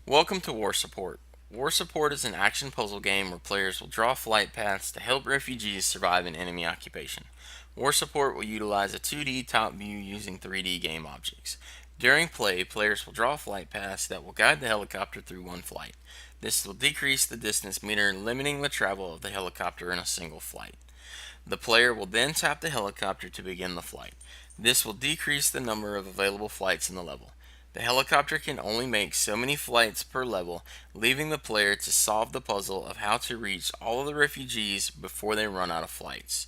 Welcome to War Support. War Support is an action puzzle game where players will draw flight paths to help refugees survive an enemy occupation. War Support will utilize a 2D top view using 3D game objects. During play, players will draw flight paths that will guide the helicopter through one flight. This will decrease the distance meter, limiting the travel of the helicopter in a single flight. The player will then tap the helicopter to begin the flight. This will decrease the number of available flights in the level. The helicopter can only make so many flights per level, leaving the player to solve the puzzle of how to reach all of the refugees before they run out of flights.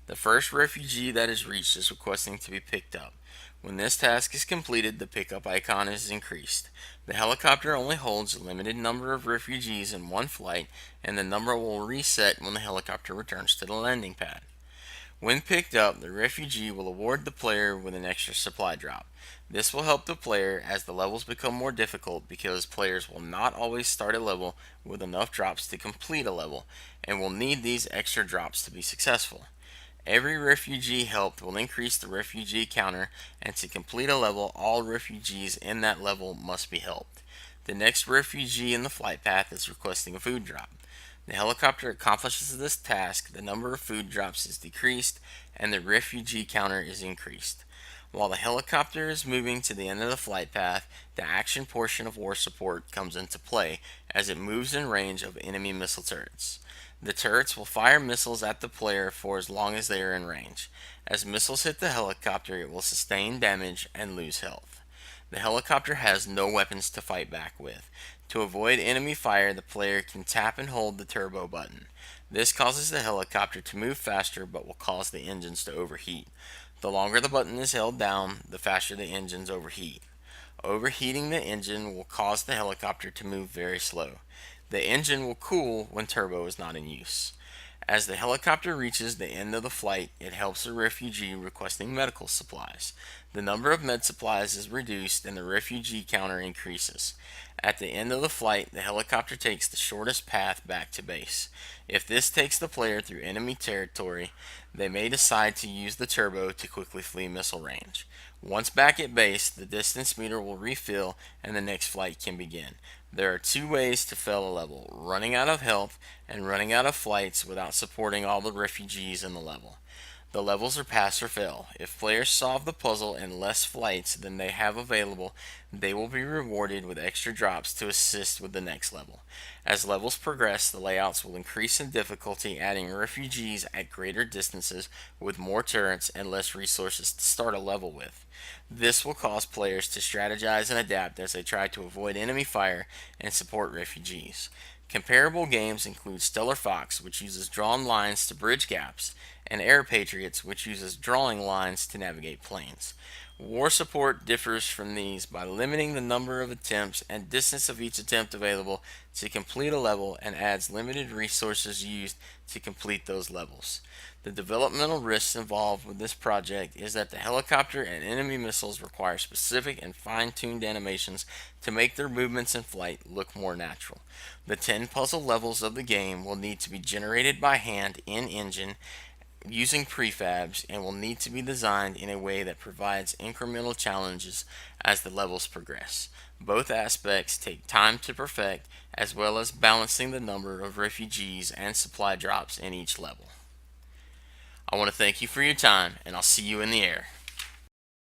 The first refugee that is reached is requesting to be picked up. When this task is completed, the pickup icon is increased. The helicopter only holds a limited number of refugees in one flight, and the number will reset when the helicopter returns to the landing pad. When picked up, the refugee will award the player with an extra supply drop. This will help the player as the levels become more difficult because players will not always start a level with enough drops to complete a level and will need these extra drops to be successful. Every refugee helped will increase the refugee counter, and to complete a level, all refugees in that level must be helped. The next refugee in the flight path is requesting a food drop. The helicopter accomplishes this task, the number of food drops is decreased, and the refugee counter is increased. While the helicopter is moving to the end of the flight path, the action portion of War Support comes into play as it moves in range of enemy missile turrets. The turrets will fire missiles at the player for as long as they are in range. As missiles hit the helicopter, it will sustain damage and lose health. The helicopter has no weapons to fight back with. To avoid enemy fire, the player can tap and hold the turbo button. This causes the helicopter to move faster but will cause the engines to overheat. The longer the button is held down, the faster the engines overheat. Overheating the engine will cause the helicopter to move very slow. The engine will cool when turbo is not in use. As the helicopter reaches the end of the flight, it helps a refugee requesting medical supplies. The number of med supplies is reduced and the refugee counter increases. At the end of the flight, the helicopter takes the shortest path back to base. If this takes the player through enemy territory, they may decide to use the turbo to quickly flee missile range. Once back at base, the distance meter will refill and the next flight can begin. There are two ways to fail a level: running out of health and running out of flights without supporting all the refugees in the level. The levels are pass or fail. If players solve the puzzle in less flights than they have available, they will be rewarded with extra drops to assist with the next level. As levels progress, the layouts will increase in difficulty, adding refugees at greater distances with more turrets and less resources to start a level with. This will cause players to strategize and adapt as they try to avoid enemy fire and support refugees. Comparable games include Stellar Fox, which uses drawn lines to bridge gaps, and Air Patriots, which uses drawing lines to navigate planes. War Support differs from these by limiting the number of attempts and distance of each attempt available to complete a level and adds limited resources used to complete those levels. The developmental risks involved with this project is that the helicopter and enemy missiles require specific and fine-tuned animations to make their movements in flight look more natural. The 10 puzzle levels of the game will need to be generated by hand in engine using prefabs and will need to be designed in a way that provides incremental challenges as the levels progress. Both aspects take time to perfect, as well as balancing the number of refugees and supply drops in each level. I want to thank you for your time, and I'll see you in the air.